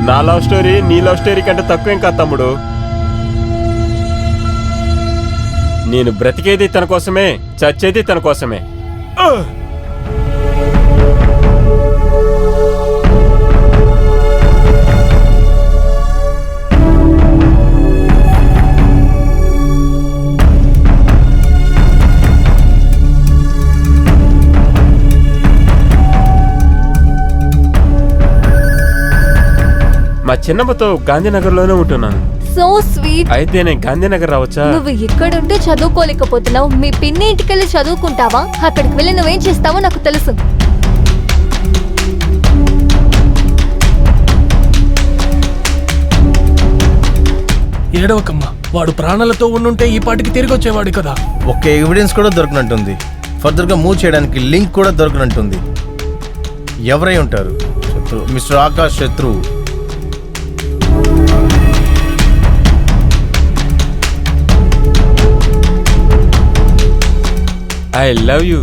నా love story నీ love story కంటే తక్కువేం కాదు తమ్ముడు. నేను బ్రతికేది తన కోసమే, చచ్చేది తన కోసమే. మా చిన్నమ్మతో గాంధీనగర్లోనే ఉంటున్నాను. So sweet. అయితే నేను గాంధీనగర్ రావచ్చా? నువ్వు ఇక్కడుంటే చదువుకోలేకపోతున్నావు. మీ పిన్ని ఇంటికి వెళ్ళి చదువుకుంటావా? అక్కడికి వెళ్ళి నువ్వేం చేస్తావో నాకు తెలుసు. ఏడవకమ్మా, వాడు ప్రాణాలతో ఉండుంటే ఈ పాటికి తిరిగి వచ్చేవాడు కదా. ఒక్క ఎవిడెన్స్ కూడా దొరకనట్టుంది. ఫర్దర్గా మూవ్ చేయడానికి లింక్ కూడా దొరకనట్టుంది. ఎవరై ఉంటారు? Mister Akash Shatru. I love you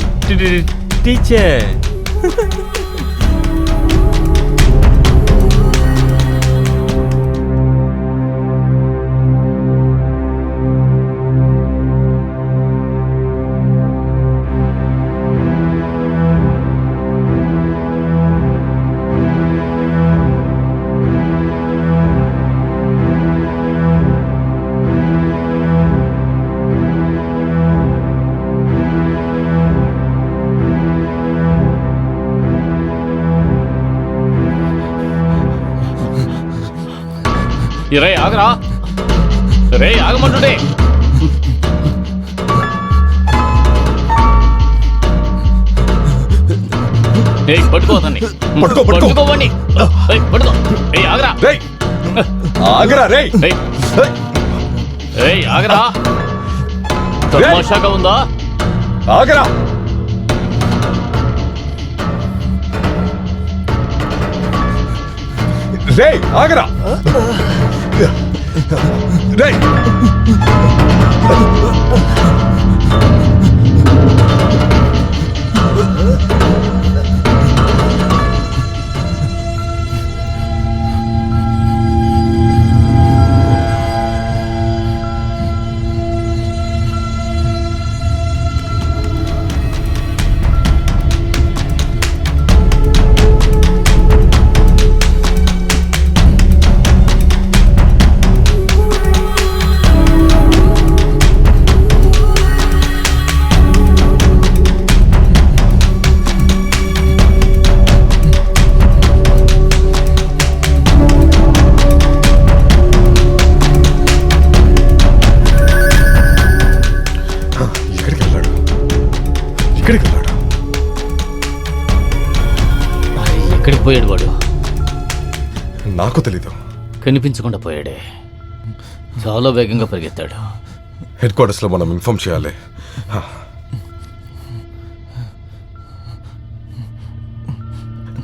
teacher. రే ఆగరా, రే ఆగమంటుండే. పట్టుకోవద్దండి, పట్టుకోవండి. పట్టుకో. రే ఆగరా, ఆగరా రే, రే ఆగరా. తమాషాగా ఉందా? ఆగరా. రే ఆగరా. రే ఎక్కడికి పోయాడు వాడు? నాకు తెలీదు. కనిపించకుండా పోయాడే. చాలా వేగంగా పరిగెత్తాడు. హెడ్ క్వార్టర్స్లో మనం ఇన్ఫార్మ్ చేయాలి.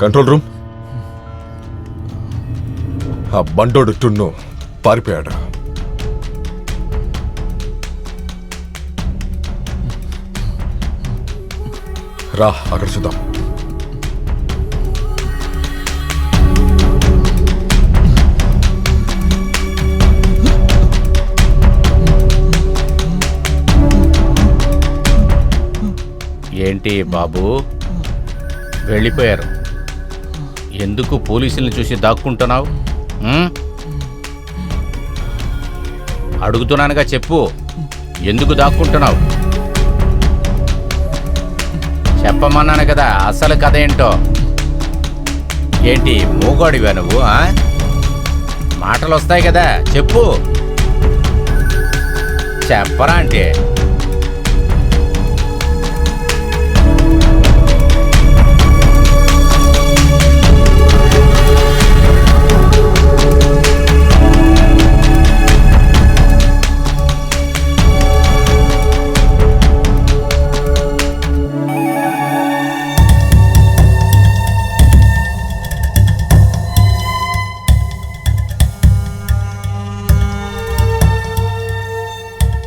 కంట్రోల్ రూమ్, ఆ బండోడు టున్ను పారిపోయాడు. రా అక్కడ చూద్దాం. ఏంటి బాబు వెళ్ళిపోయారు? ఎందుకు పోలీసుల్ని చూసి దాక్కుంటున్నావు? అడుగుతున్నానుగా, చెప్పు. ఎందుకు దాక్కుంటున్నావు? చెప్పమన్నాను కదా అసలు కథ ఏంటో. ఏంటి మూగోడివా నువ్వు? మాటలు వస్తాయి కదా, చెప్పు. చెప్పరా అంటే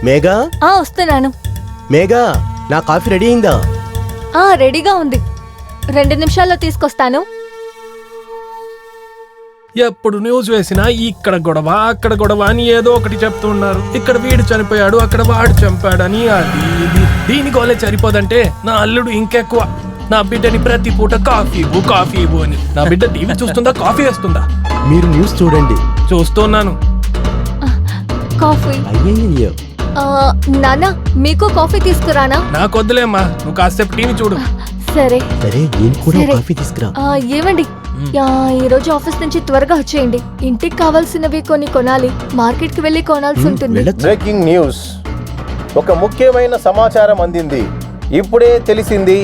మేఘా, వస్తున్నాను. మేఘా, నా కాఫీ రెడీ అయిందా? రెడీగా ఉంది. 2 నిమిషాల్లో తీసుకొస్తాను. ఎప్పుడు న్యూస్ వేసినా ఇక్కడ గొడవ అక్కడ గొడవ అని ఏదో ఒకటి చెప్తున్నారు. ఇక్కడ వీడు చనిపోయాడు, అక్కడ వాడు చంపాడని, అది ఇది. దీని గోలే సరిపోదంటే నా అల్లుడు ఇంకెక్కువ. నా బిడ్డని ప్రతి పూట కాఫీ ఇవ్వు అని. నా బిడ్డ టీవీ చూస్తుందా, కాఫీ వేస్తుందా? మీరు న్యూస్ చూడండి. చూస్తున్నాను. కాఫీ. అయ్యయ్యో, నాన్న మీకు కాఫీ తీసుకురానా? నాకొద్దులేమ్మా, నువ్వు కాసేపు టీవీ చూడు. సరే. సరే నేను కూడా సరే. కాఫీ తీసుకురా. ఏమండి, ఈ రోజు ఆఫీస్ నుంచి త్వరగా వచ్చేయండి. ఇంటికి కావాల్సినవి కొన్ని కొనాలి. మార్కెట్ కి వెళ్ళి కొనాల్సి ఉంటుంది. వెళ్ళొచ్చు. బ్రేకింగ్ న్యూస్, ఒక ముఖ్యమైన సమాచారం అందింది. ఇప్పుడే తెలిసింది,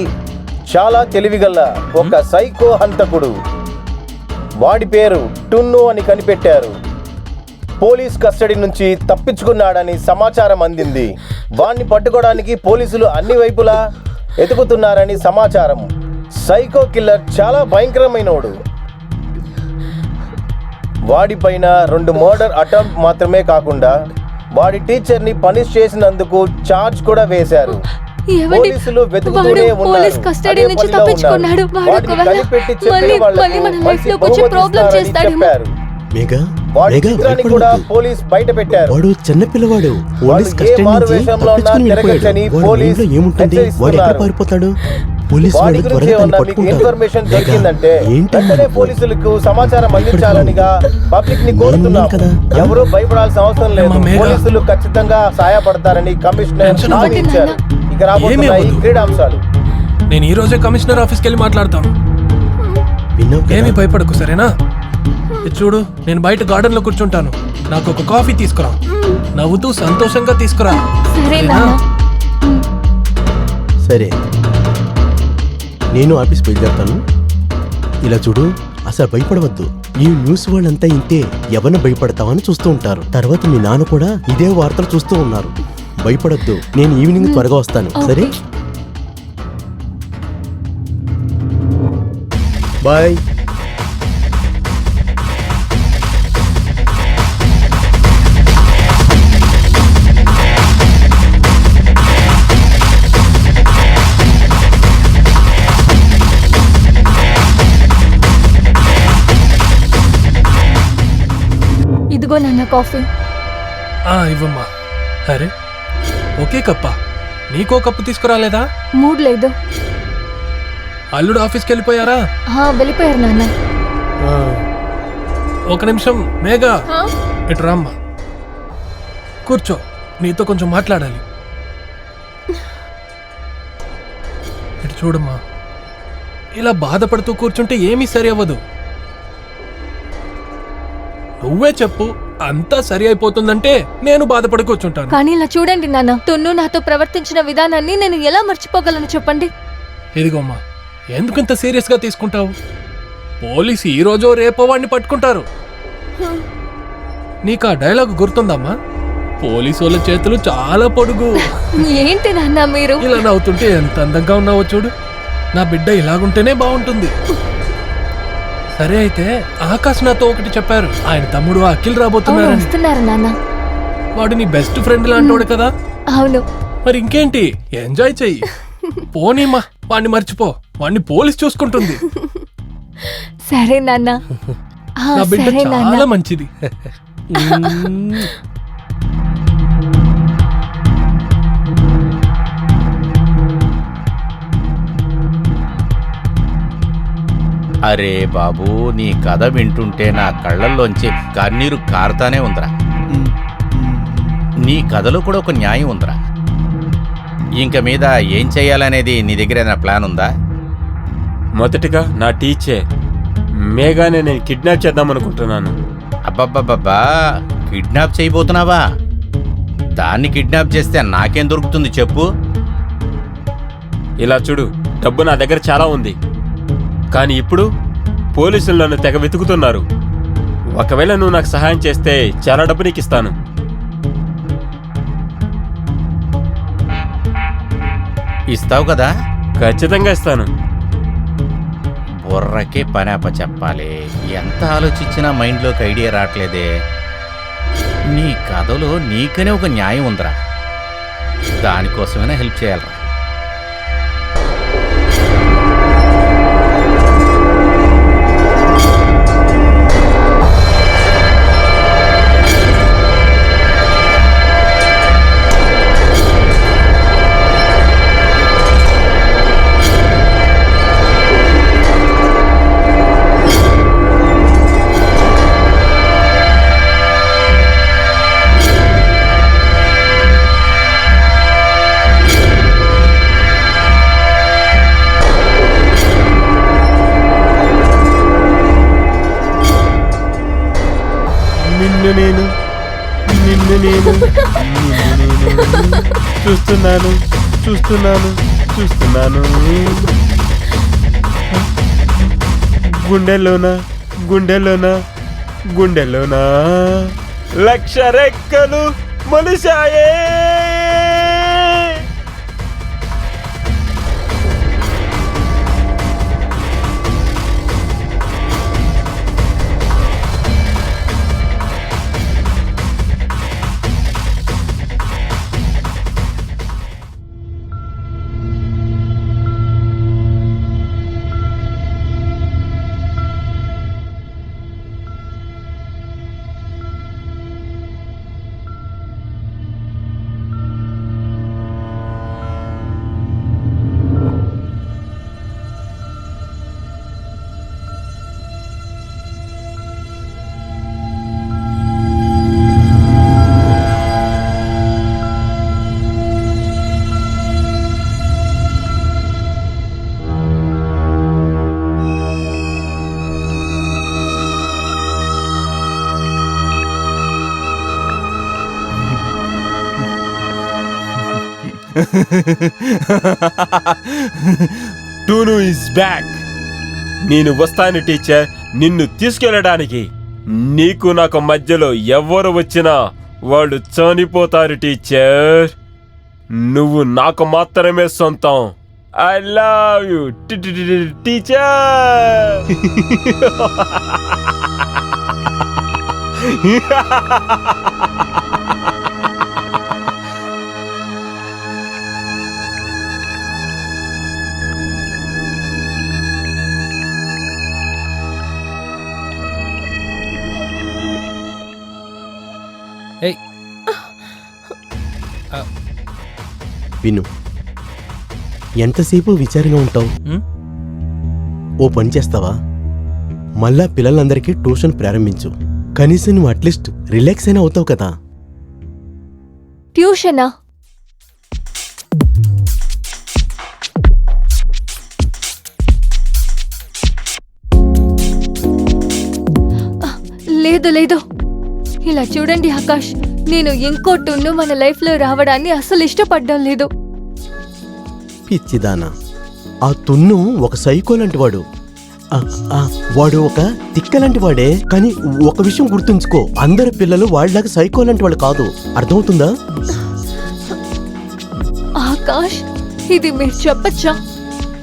చాలా తెలివిగల ఒక సైకో హంతకుడు, వాడి పేరు టున్ను అని కనిపెట్టారు. పోలీస్ కస్టడీ నుంచి తప్పించుకున్నాడని సమాచారం అందింది. వాణ్ణి పట్టుకోవడానికి పోలీసులు అన్ని వైపులా ఎతుకుతున్నారని సమాచారం. సైకో కిల్లర్ చాలా భయంకరమైనవాడు. వాడిపైన 2 మర్డర్ అటెంప్ట్ మాత్రమే కాకుండా వాడి టీచర్ని పనిష్ చేసినందుకు ఛార్జ్ కూడా వేశారు. పోలీసులు వెతుకుతూనే పోలీస్ కస్టడీ నుంచి తప్పించుకున్నాడు. కనిపెట్టి చెప్పిన వాళ్ళకి చెప్పారు. మేఘా, వాడి మేఘా, చిత్రాన్ని కూడా పోలీస్ బయట పెట్టారు. వాడు చిన్న పిల్లవాడు. పోలీస్ ఏ కస్టడీ మారు నుంచి వేషంలో ఉన్నా తప్పించుకుని వెళ్ళిపోయాడు. తిరగచ్చని వాడి పోలీస్ మైండ్లో ఏముంటుంది? వాడు ఎక్కడ హెచ్చరిస్తున్నారు. పారిపోతాడు? పోలీసు వాడి వాళ్ళు గురించి త్వరగా ఏమన్నా దాన్ని మీకు పట్టుకుంటారు. ఇన్ఫర్మేషన్ మేఘా, దొరికిందంటే ఏంటి వెంటనే నువ్వు? పోలీసులకు సమాచారం అందించాలనిగా పబ్లిక్ ని కోరుతున్నాం. నేను కదా. ఎవరూ భయపడాల్సిన అవసరం లేదు. అమ్మా, మేఘా. పోలీసులు ఖచ్చితంగా సహాయపడతారని కమిషనర్ టెన్షన్ హామీ అవ్వకండి, ఇచ్చారు. ఇక రాబోతున్నాయి ఏమీ క్రీడాంశాలు. నేను ఈ రోజే కమిషనర్ ఆఫీస్కి వెళ్ళి మాట్లాడతాను. విన్నావు కదా? ఏమీ భయపడకు, సరేనా? ఇది చూడు, నేను బయట గార్డెన్ లో కూర్చుంటాను. నాకు ఒక కాఫీ తీసుకురా. నవ్వుతూ సంతోషంగా తీసుకురా. సరే నాన్న. సరే, నేను ఆఫీస్ బయలుదేరుతాను. ఇలా చూడు, అసలు భయపడవద్దు. ఈ న్యూస్ వాళ్ళంతా ఇంతే, ఎవరిని భయపడతావని చూస్తూ ఉంటారు. తర్వాత మీ నాన్న కూడా ఇదే వార్తలు చూస్తూ ఉన్నారు. భయపడొద్దు, నేను ఈవినింగ్ త్వరగా వస్తాను. సరే, బాయ్. ఇదిగో నాన్న కాఫీ. ఇవ్వమ్మా. అరే, ఓకే కప్పా. నీకో కప్పు తీసుకురాలేదా? మూడ్ లేదు. అల్లుడు ఆఫీస్కి వెళ్ళిపోయారా? వెళ్ళిపోయారు నాన్న. ఒక నిమిషం మేఘా, ఇటు రామ్మా. కూర్చో, నీతో కొంచెం మాట్లాడాలి. ఇటు చూడమ్మా, ఇలా బాధపడుతూ కూర్చుంటే ఏమీ సరి అవ్వదు. నువ్వే చెప్పు, అంతా సరి అయిపోతుందంటే నేను బాధపడి కూర్చుంటాను. కానీ ఇలా చూడండి నాన్న, తున్ను నాతో ప్రవర్తించిన విధానాన్ని నేను ఎలా మర్చిపోగలను చెప్పండి. ఇదిగోమ్మా, ఎందుకంత సీరియస్ గా తీసుకుంటావు? పోలీసు ఈ రోజో రేపో వాడిని పట్టుకుంటారు. నీకు ఆ డైలాగ్ గుర్తుందమ్మా? పోలీసు వాళ్ళ చేతులు చాలా పొడుగు. ఏంటి నాన్న మీరు? ఇలా నవ్వుతుంటే ఎంత అందంగా ఉన్నావో చూడు. నా బిడ్డ ఇలాగుంటేనే బాగుంటుంది. సరే, అయితే ఆకాశ్ నాతో ఒకటి చెప్పారు. ఆయన తమ్ముడు అఖిల్ రాబోతున్నారని. వస్తున్నారు నాన్న. వాడు నీ బెస్ట్ ఫ్రెండ్ లాంటోడు కదా? అవును. మరి ఇంకేంటి, ఎంజాయ్ చెయ్యి. పోనీమా, వాణ్ణి మర్చిపో. వాణ్ణి పోలీస్ చూసుకుంటుంది. సరే నాన్న. నా బిడ్డ సరే చాలా నాన్న. మంచిది. అరే బాబు, నీ కథ వింటుంటే నా కళ్ళల్లోంచి కన్నీరు కారుతానే ఉందిరా. నీ కథలో కూడా ఒక న్యాయం ఉందిరా. ఇంక మీద ఏం చెయ్యాలనేది నీ దగ్గర ఏదైనా ప్లాన్ ఉందా? మొదటిగా నా టీచర్ మేఘాని నేను కిడ్నాప్ చేద్దాం అనుకుంటున్నాను. అబ్బబ్బబ్బబ్బా, కిడ్నాప్ చేయబోతున్నావా? దాన్ని కిడ్నాప్ చేస్తే నాకేం దొరుకుతుంది చెప్పు? ఇలా చూడు, డబ్బు నా దగ్గర చాలా ఉంది. కానీ ఇప్పుడు పోలీసులు నన్ను తెగ వెతుకుతున్నారు. ఒకవేళ నువ్వు నాకు సహాయం చేస్తే చాలా డబ్బు నీకు ఇస్తాను. ఇస్తావు కదా? ఖచ్చితంగా ఇస్తాను. బుర్రకే పనాప చెప్పాలి. ఎంత ఆలోచించినా మైండ్లోకి ఐడియా రావట్లేదే. నీ కథలో నీకనే ఒక న్యాయం ఉందిరా. దానికోసమైనా హెల్ప్ చేయాలరా. నేను నిన్ను నేను చూస్తున్నాను చూస్తున్నాను చూస్తున్నాను గుండెల్లోనా గుండెల్లోనా గుండెల్లోనా లక్ష రెక్కలు మొలిశాయే. టూను ఇస్ బ్యాక్. నేను వస్తాను టీచర్ నిన్ను తీసుకెళ్ళడానికి. నీకు నాకు మధ్యలో ఎవ్వరు వచ్చినా వాళ్ళు చనిపోతారు టీచర్. నువ్వు నాకు మాత్రమే సొంతం. I love you teacher. ఏయ్ విను, ఎంతసేపు విచారంగా ఉంటావు? ఉమ్, ఓ పని చేస్తావా? మళ్ళా పిల్లలందరికీ ట్యూషన్ ప్రారంభించు. కనీసం నువ్వు అట్లీస్ట్ రిలాక్స్ అయినా అవుతావు కదా. ట్యూషనా? లేదు లేదు, ఇలా చూడండి ఆకాష్, నేను ఇంకో టూను మన లైఫ్లో రావడాన్ని అసలు ఇష్టపడడం లేదు. పిచ్చిదానా, ఆ తున్ను ఒక సైకో లాంటి వాడు. వాడు ఒక తిక్క లాంటి వాడే. కానీ ఒక విషయం గుర్తుంచుకో, అందరు పిల్లలు వాళ్ళలాగా సైకో లాంటి వాడు కాదు. అర్థమవుతుందా? ఆకాష్, ఇది మీరు చెప్పచ్చా?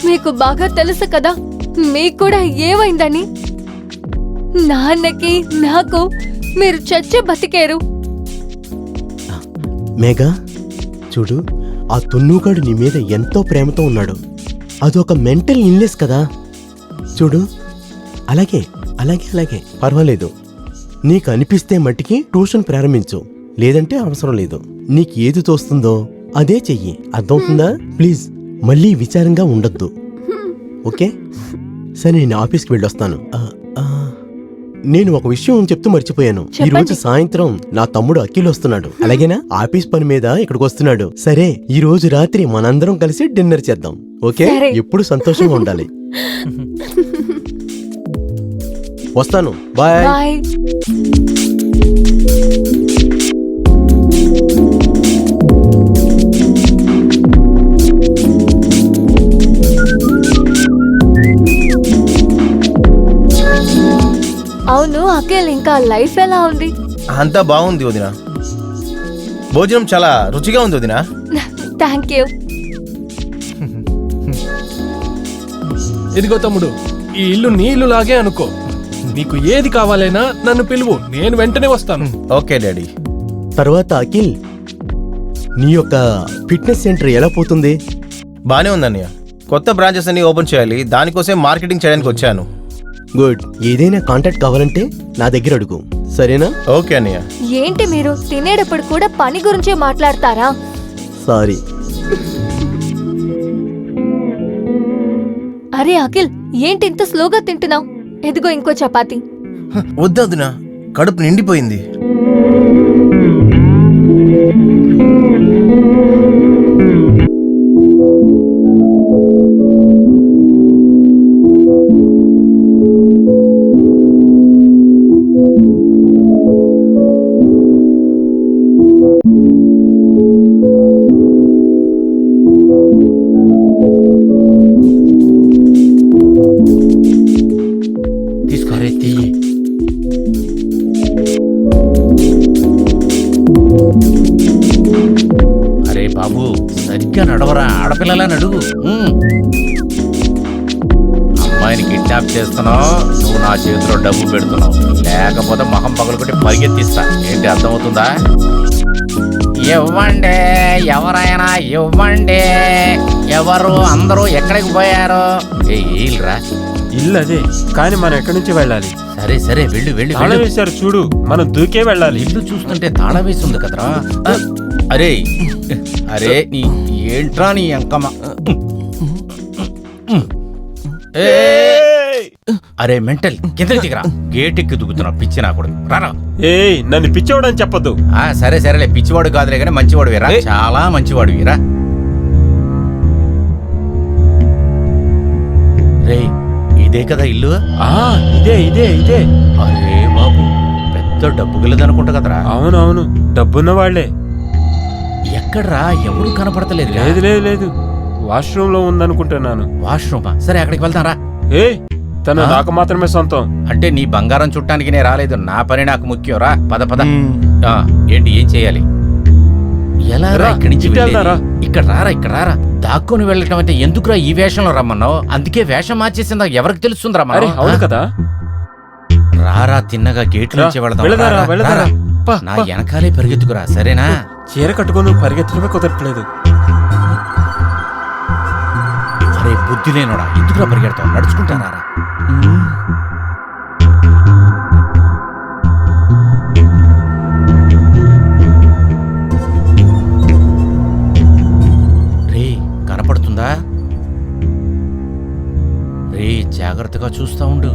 మీకు బాగా తెలుసు కదా మీకు కూడా ఏమైందని. నాన్నకి నాకు మీరు చచ్చే బతికేరు. మేఘా చూడు, ఆ తున్నుగాడు నీ మీద ఎంతో ప్రేమతో ఉన్నాడు. అదొక మెంటల్ ఇల్నెస్ కదా. చూడు, అలాగే అలాగే అలాగే పర్వాలేదు. నీకు అనిపిస్తే మట్టికి ట్యూషన్ ప్రారంభించు, లేదంటే అవసరం లేదు. నీకు ఏది తోస్తుందో అదే చెయ్యి. అర్థమవుతుందా? ప్లీజ్ మళ్ళీ విచారంగా ఉండొద్దు, ఓకే? సరే, నేను ఆఫీస్కి వెళ్ళొస్తాను. నేను ఒక విషయం చెప్తూ మర్చిపోయాను. ఈ రోజు సాయంత్రం నా తమ్ముడు అఖిల్ వస్తున్నాడు. అలాగేనా? ఆఫీస్ పని మీద ఇక్కడికి వస్తున్నాడు. సరే, ఈ రోజు రాత్రి మనందరం కలిసి డిన్నర్ చేద్దాం, ఓకే? సరే. ఎప్పుడు సంతోషంగా ఉండాలి. వస్తాను, బాయ్. బాయ్. అవును అఖిల్, ఇంకా లైఫ్ ఎలా ఉంది? అంతా బాగుంది వదినా. భోజనం చాలా రుచిగా ఉంది వదినా. Thank you. ఇదిగో తమ్ముడు, ఈ ఇల్లు నీ ఇల్లులాగే అనుకో. నీకు ఏది కావాలైనా నన్ను పిలువు, నేను వెంటనే వస్తాను. Okay daddy. తర్వాత అఖిల్, నీ యొక్క ఫిట్నెస్ సెంటర్ ఎలా పోతుంది? బానే ఉందన్నయ్య. కొత్త బ్రాంచెస్ అన్ని ఓపెన్ చేయాలి, దానికోసం మార్కెటింగ్ చేయడానికి వచ్చాను. గుడ్. ఏదైనా కాంటాక్ట్ కావాలంటే నా దగ్గర అడుగు, సరేనా? ఓకే అన్నయ్య. ఏంటి మీరు తినేటప్పుడు కూడా పని గురించే మాట్లాడతారా? సారీ. అరే అఖిల్, ఏంటి ఇంత స్లోగా తింటున్నావు? ఎదిగో ఇంకో చపాతి. వద్దు వదినా, కడుపు నిండిపోయింది. చిన్నపిల్లలని అడుగు. అమ్మాయిని కిడ్నాప్ చేస్తున్నావు, నువ్వు నా చేతిలో డబ్బు పెడుతున్నావు, లేకపోతే మొహం పగలకొట్టి పరిగెత్తిస్తా. ఏంటి అర్థమవుతుందా? ఇవ్వండి, ఎవరైనా ఇవ్వండి. ఎవరు అందరూ ఎక్కడికి పోయారు? ఏల్రా, ఇల్లు అదే, కానీ మనం ఎక్కడి నుంచి వెళ్ళాలి? సరే సరే వెళ్ళు వెళ్ళు తాళం వేశారు చూడు, మనం దూకే వెళ్ళాలి. ఇల్లు చూస్తుంటే తాళం వేసి ఉంది కదరా. అరే అరే నీ ఏంట్రా నీ అంకమ్మ. అరే మెంటల్, కిందకి దిగరా. గేట్ ఎక్కి దుగుతున్నా పిచ్చి నా కొడుకు. రారా. ఏయ్, నన్ను పిచ్చోడని చెప్పొద్దు. సరే సరేలే, పిచ్చివాడు కాదులే కానీ మంచివాడు వీరా, చాలా మంచివాడు వీరా. రే ఇదే కదా ఇల్లు? ఇదే ఇదే ఇదే. అరే బాబు, పెద్ద డబ్బు గెలదనుకుంటా కదరా. అవునవును, డబ్బున్న వాళ్లే. ఎక్కడ్రా? ఎవరు కనపడతలేదు. లేదు లేదు లేదు, వాష్రూమ్ లో ఉందనుకుంటున్నాను. వాష్రూమా? సరే అక్కడికి వెళ్తారా. తను నాకు మాత్రమే సొంతం. అంటే నీ బంగారం చుట్టానికి నేను రాలేదు, నా పని నాకు ముఖ్యం. రా పద పద. ఏంటి, ఏం చేయాలి? ఎలా రా ఇక్కడి నుంచి వెళ్ళేది? ఇక్కడ రారా, ఇక్కడ రారా. దాక్కుని వెళ్ళటం అంటే ఎందుకురా ఈ వేషంలో రమ్మన్నావు? అందుకే వేషం మార్చేసిందా ఎవరికి తెలుస్తుందిరా? అవును కదా. రారా, తిన్నగా గేట్ నుంచి వెళదాం. నా వెనకాలే పరిగెత్తుకురా, సరేనా? చీర కట్టుకొని పరిగెత్తడమే కుదరట్లేదు. అరే బుద్ధి లేనోడా, ఎందుకురా పరిగెడతావు? నడుచుకుంటారా? రే కనపడుతుందా? రే జాగ్రత్తగా చూస్తా ఉండు.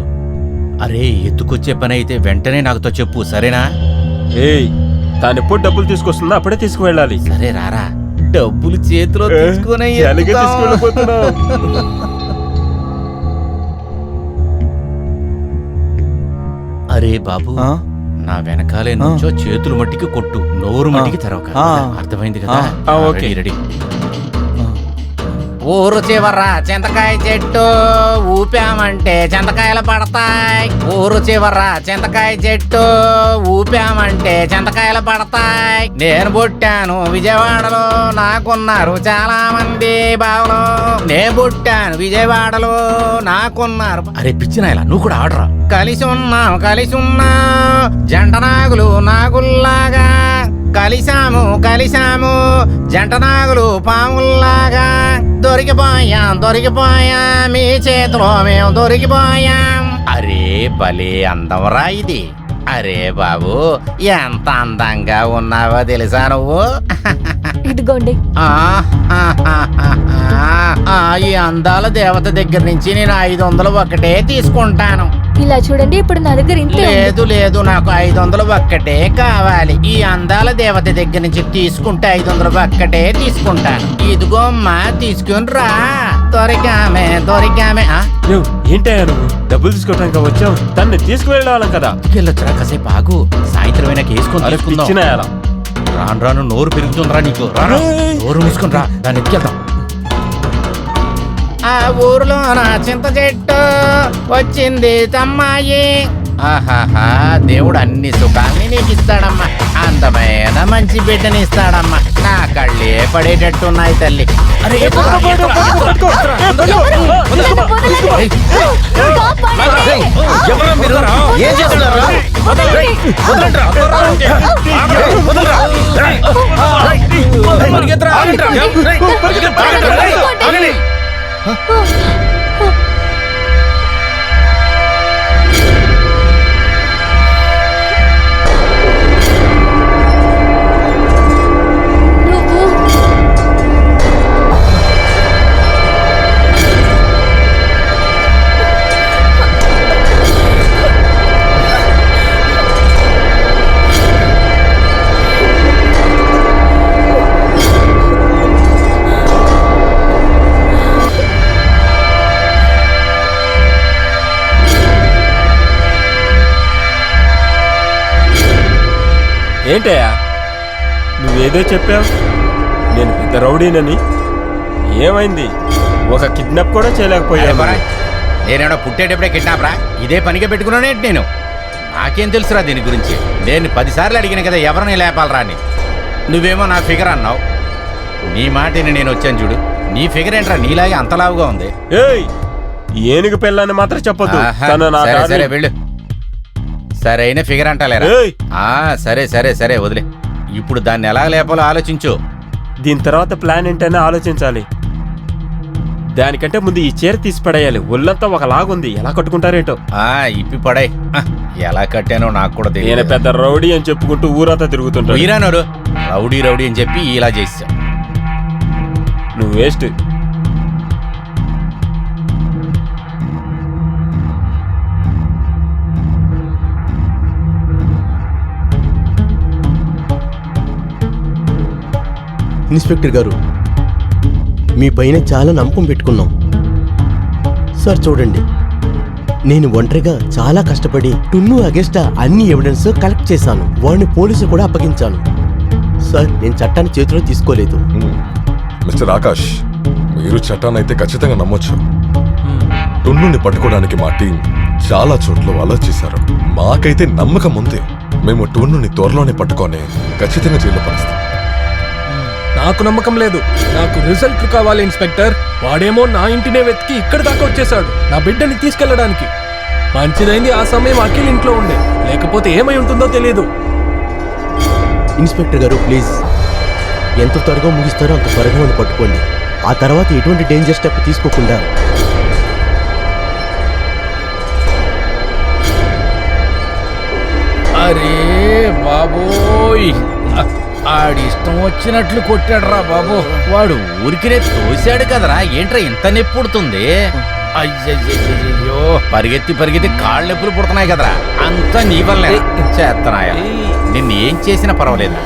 అరే ఎత్తుకొచ్చే పని అయితే వెంటనే నాకుతో చెప్పు, సరేనా? తానెప్పుడు డబ్బులు తీసుకొస్తుందో అప్పుడే తీసుకువెళ్ళాలి. సరే రారా. డబ్బులు చేతిలో తీసుకుని అరే బాబు, నా వెనకాలే నుంచో చేతులు మట్టికి కొట్టు, నోరు మట్టికి తెరవక. అర్థమైంది కదా? Okay ready. ఊరు చివర చింతకాయ చెట్టు ఊపామంటే చింతకాయలు పడతాయి. ఊరు చివర చింతకాయ చెట్టు ఊపామంటే చింతకాయలు పడతాయి. నేను పుట్టాను విజయవాడలో, నాకున్నారు చాలా మంది బావలు. నేను పుట్టాను విజయవాడలో, నాకున్నారు. అరే పిచ్చినాయలా, నువ్వు కూడా ఆడరా. కలిసి ఉన్నాం కలిసి ఉన్నాం, జంట నాగులు నాగుల్లాగా. కలిసాము కలిసాము, జంట నాగులు పాముల్లాగా. దొరికిపోయాం దొరికిపోయాం, మీ చేతిలో మేము దొరికిపోయాం. అరే భలే అందం ఇది. అరే బాబు, ఎంత అందంగా ఉన్నావో తెలుసా నువ్వు? ఇదిగోండి. ఈ అందాల దేవత దగ్గర నుంచి నేను 500 ఒక్కటే తీసుకుంటాను. ఇలా చూడండి, ఇప్పుడు నా దగ్గర ఇంతే ఉంది. లేదు లేదు, నాకు 500 ఒక్కటే కావాలి. ఈ అందాల దేవత దగ్గర నుంచి తీసుకుంటే 500 ఒక్కటే తీసుకుంటాను. ఇదిగో అమ్మా, తీసుకుని రా. దొరికామే దొరికామే. ఏంటయ్యా నువ్వు? డబ్బులు తీసుకోవడానికి వచ్చావు, తన్ని తీసుకువెళ్ళాలి కదా. వెళ్ళొచ్చురా, కాసేపు ఆగు. సాయంత్రం అయినా వేసుకొని రాను రాను నోరు పెరుగుతుందిరా నీకు. నోరు మూసుకుని రా, దాన్ని ఎత్తుకెళ్తాం. ఆ ఊర్లో నా చింత చెట్టు వచ్చింది తమ్మాయి. ఆహాహా, దేవుడు అన్ని సుఖాల్ని నీకు ఇస్తాడమ్మా. అందమైన మంచి బిడ్డని ఇస్తాడమ్మా. నా కళ్ళే పడేటట్టున్నాయి తల్లి. అరే ఏంటయ్యా నువ్వేదో చెప్పావు, నేను పెద్ద రౌడీనని. ఏమైంది? ఒక కిడ్నాప్ కూడా చేయలేకపోయాను. నేనేమో పుట్టేటప్పుడే కిడ్నాప్ రా? ఇదే పనిగా పెట్టుకున్నానేంటి నేను? నాకేం తెలుసురా దీని గురించి? నేను 10 సార్లు అడిగిన కదా ఎవరిని లేపాలరా అని. నువ్వేమో నా ఫిగర్ అన్నావు. నీ మాటని నేను వచ్చాను చూడు. నీ ఫిగర్ ఏంట్రా నీలాగే అంతలావుగా ఉంది. ఏయ్ ఏనుగు పిల్లని మాత్రం చెప్పొద్దు. ఆహా, తను నా సరే సరే డార్లింగ్. వెళ్ళు. సరైన ఫిగర్ అంటాలేరా? ఏయ్ సరే సరే సరే వదిలే. ఇప్పుడు దాన్ని ఎలా లేపాలో ఆలోచించు. దీని తర్వాత ప్లాన్ ఏంటనే ఆలోచించాలి. దానికంటే ముందు ఈ చీర తీసి పడేయాలి. ఒళ్ళంతా ఒకలాగుంది, ఎలా కట్టుకుంటారేంటో. ఇప్పి పడాయి. ఎలా కట్టానో నాకు కూడా నేను తెలియదు. పెద్ద రౌడీ అని చెప్పుకుంటూ ఊరంతా తిరుగుతుంటాడు. వీరానోడు రౌడీ రౌడీ అని చెప్పి ఇలా చేసా. నువ్వు వేస్ట్. ఇన్స్పెక్టర్ గారు, మీ పైన చాలా నమ్మకం పెట్టుకున్నాం సార్. చూడండి, నేను ఒంటరిగా చాలా కష్టపడి టున్ను అగేస్టా అన్ని ఎవిడెన్స్ కలెక్ట్ చేశాను. వాడిని పోలీసు కూడా అప్పగించాను సార్. నేను చట్టాన్ని చేతిలో తీసుకోలేదు. మిస్టర్ ఆకాష్, మీరు చట్టాన్ని అయితే ఖచ్చితంగా నమ్మొచ్చు. టున్నుని పట్టుకోవడానికి మా టీం చాలా చోట్ల అలర్ట్ చేశారు. మాకైతే నమ్మకం ఉంది. మేము టున్నుని త్వరలోనే పట్టుకొని ఖచ్చితంగా జైలు పరుస్తాం. నాకు నమ్మకం లేదు. నాకు రిజల్ట్ కావాలి ఇన్స్పెక్టర్. వాడేమో నా ఇంటినే వెతికి ఇక్కడి దాకా వచ్చేసాడు నా బిడ్డని తీసుకెళ్లడానికి. మంచిదైంది ఆ సమయం అఖిల్ ఇంట్లో ఉండే, లేకపోతే ఏమై ఉంటుందో తెలియదు. ఇన్స్పెక్టర్ గారు ప్లీజ్, ఎంత త్వరగా ముగిస్తారో అంత త్వరగా వాడిని పట్టుకోండి. ఆ తర్వాత ఎటువంటి డేంజర్ స్టెప్ తీసుకోకుండా. అరే బాబోయ్, ఆడి ఇష్టం వచ్చినట్లు కొట్టాడురా బాబు. వాడు ఊరికినే తోశాడు కదరా. ఏంట్రా ఇంత నొప్పి పుడుతుంది? అయ్యయ్యో, పరిగెత్తి పరిగెత్తి కాళ్ళు నొప్పులు పుడుతున్నాయి కదరా. అంతా నీ వల్లే. చేత్తనాయ, నిన్ను ఏం చేసినా పర్వాలేదు.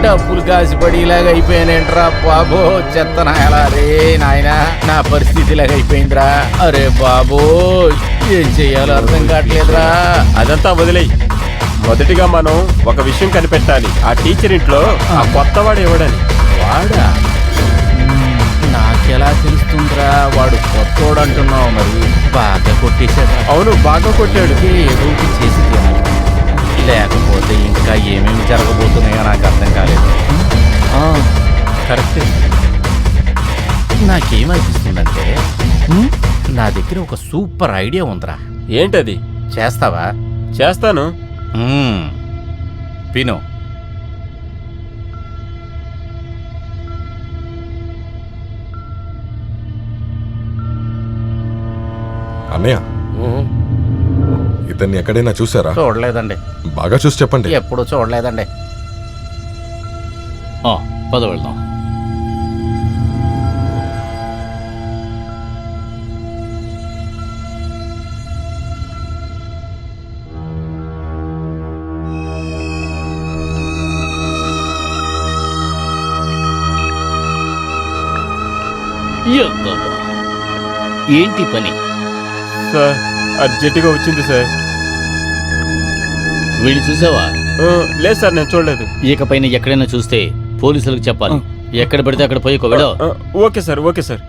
డబ్బులు కాసిపడి ఇలాగ అయిపోయానేంట్రా బాబో. చెత్తనాయలా రే నాయనా, నా పరిస్థితి ఇలాగ అయిపోయిందిరా. అరే బాబో, ఏం చెయ్యాలో అర్థం కావట్లేదురా. అదంతా వదిలేయ్. మొదటిగా మనం ఒక విషయం కనిపెట్టాలి. ఆ టీచర్ ఇంట్లో ఆ కొత్తవాడు ఎవడని. వాడా? నాకెలా తెలుస్తుందిరా? వాడు కొత్తోడు అంటున్నావు, మరి బాగా కొట్టేశాడు. అవును, బాగా కొట్టాడు. ఏదో ఒకటి చేసి తినాలి, లేకపోతే ఇంకా ఏమేమి జరగబోతున్నాయో నాకు అర్థం కాలేదు. కరెక్టే. నాకేమనిపిస్తుందంటే నా దగ్గర ఒక సూపర్ ఐడియా ఉందిరా. ఏంటది? చేస్తావా? చేస్తాను. విను. అన్నయ్య, ఇతన్ని ఎక్కడైనా చూసారా? చూడలేదండి. బాగా చూసి చెప్పండి. ఎప్పుడు చూడలేదండి. పద వెళ్దాం. ఏంటి పని? సార్, అర్జెంటుగా వచ్చింది సార్. వీళ్ళు చూసావా? లేదు సార్, నేను చూడలేదు. ఇకపైన ఎక్కడైనా చూస్తే పోలీసులకు చెప్పాలి. ఎక్కడ పడితే అక్కడ పోయి వెళ్ళు. Okay sir, okay sir.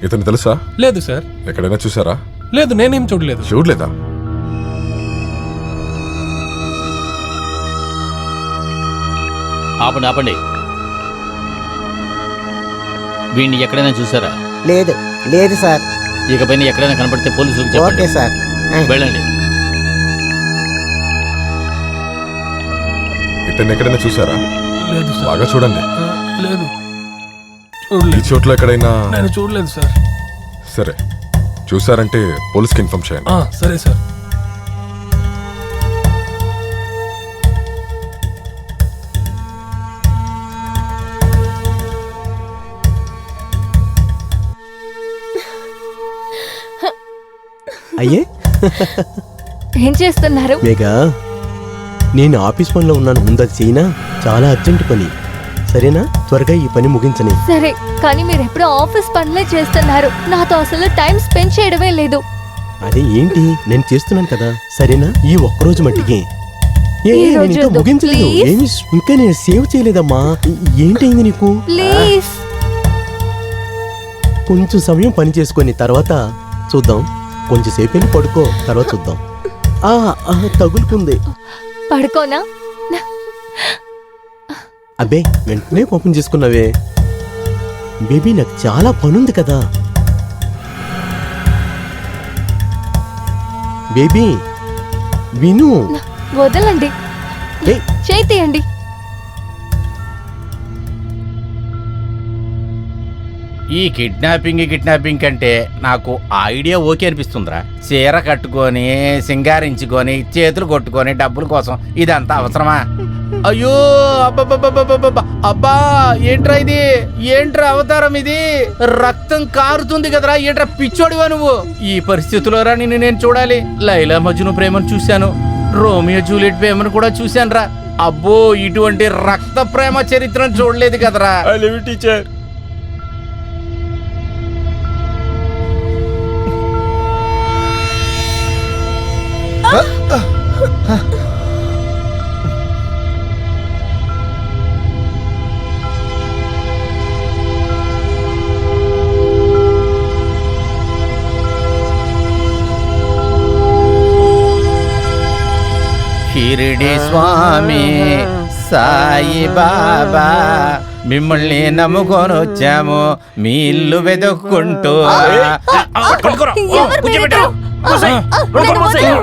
ఇతను తెలుసా? లేదు సార్. ఎక్కడైనా చూసారా? లేదు, నేనేం చూడలేదు. చూడలేదా? ఆపండి ఆపండి. వీడిని ఎక్కడైనా చూసారా? లేదు లేదు సార్. ఇకపైన ఎక్కడైనా కనపడితే పోలీసులకు చెప్పండి. Okay sir. వెళ్ళండి. ఇతన్ని ఎక్కడైనా చూసారా? లేదు సార్. బాగా చూడండి. లేదు, ఈ చూడలేదు. చోట్ల ఎక్కడైనా? నేను చూడలేదు సార్. సరే, చూసారంటే పోలీస్కి ఇన్ఫార్మ్ చేయండి. సరే సార్. అయ్యే ఏం చేస్తున్నారు? మేఘా, నేను ఆఫీస్ పనిలో ఉన్నాను. ముందది చేయనా? చాలా అర్జెంట్ పని. సరేనా? త్వరగా ఈ పని ముగించని. సరే, కానీ మీరు ఎప్పుడు ఆఫీస్ పనులే చేస్తున్నారు. నాతో అసలు టైం స్పెండ్ చేయడమే లేదు. అదే ఏంటి, నేను చేస్తున్నాను కదా. సరేనా? ఈ ఒక్కరోజు మట్టికి. ఈ నేను రోజు ఇంకా వద్దు, ముగించలేదు. please. ఏమి ఇంకా నేను సేవ్ చేయలేదమ్మా. ఏంటైంది నీకు? ప్లీజ్. కొంచెం సమయం పని చేసుకొని తర్వాత చూద్దాం. కొంచెం సేపు వెళ్ళి పడుకో, తర్వాత చూద్దాం. తగులుకుంది. పడుకోనా? అబ్బే, వెంటనే కోపం చేసుకున్నావే. బేబీ నాకు చాలా పనుంది కదా. బేబీ విను. వదలండి, ఏయ్, చేయి తీయండి. ఈ కిడ్నాపింగ్ కంటే నాకు ఆ ఐడియా ఓకే అనిపిస్తుందిరా. చీర కట్టుకొని సింగారించుకొని చేతులు కొట్టుకొని డబ్బుల కోసం ఇదంతా అవసరమా? అయ్యో అబ్బా అబ్బా, ఏంట్రా ఇది? ఏంట్రా అవతారం ఇది? రక్తం కారుతుంది కదరా. ఏంట్రా పిచ్చోడివా నువ్వు? ఈ పరిస్థితుల్లో నిన్ను నేను చూడాలి. లైలా మజ్ను ప్రేమను చూశాను, రోమియో జూలియట్ ప్రేమను కూడా చూశాను రా. అబ్బో, ఇటువంటి రక్త ప్రేమ చరిత్రను చూడలేదు కదరా. I love you teacher. Shirdi Swami Sai Baba, మిమ్మల్ని నమ్ముకొని వచ్చాము, మీ ఇల్లు వెతుక్కుంటూ. ఎవరు మీరు? కూర్చోబెట్టు. నన్ను వదలు.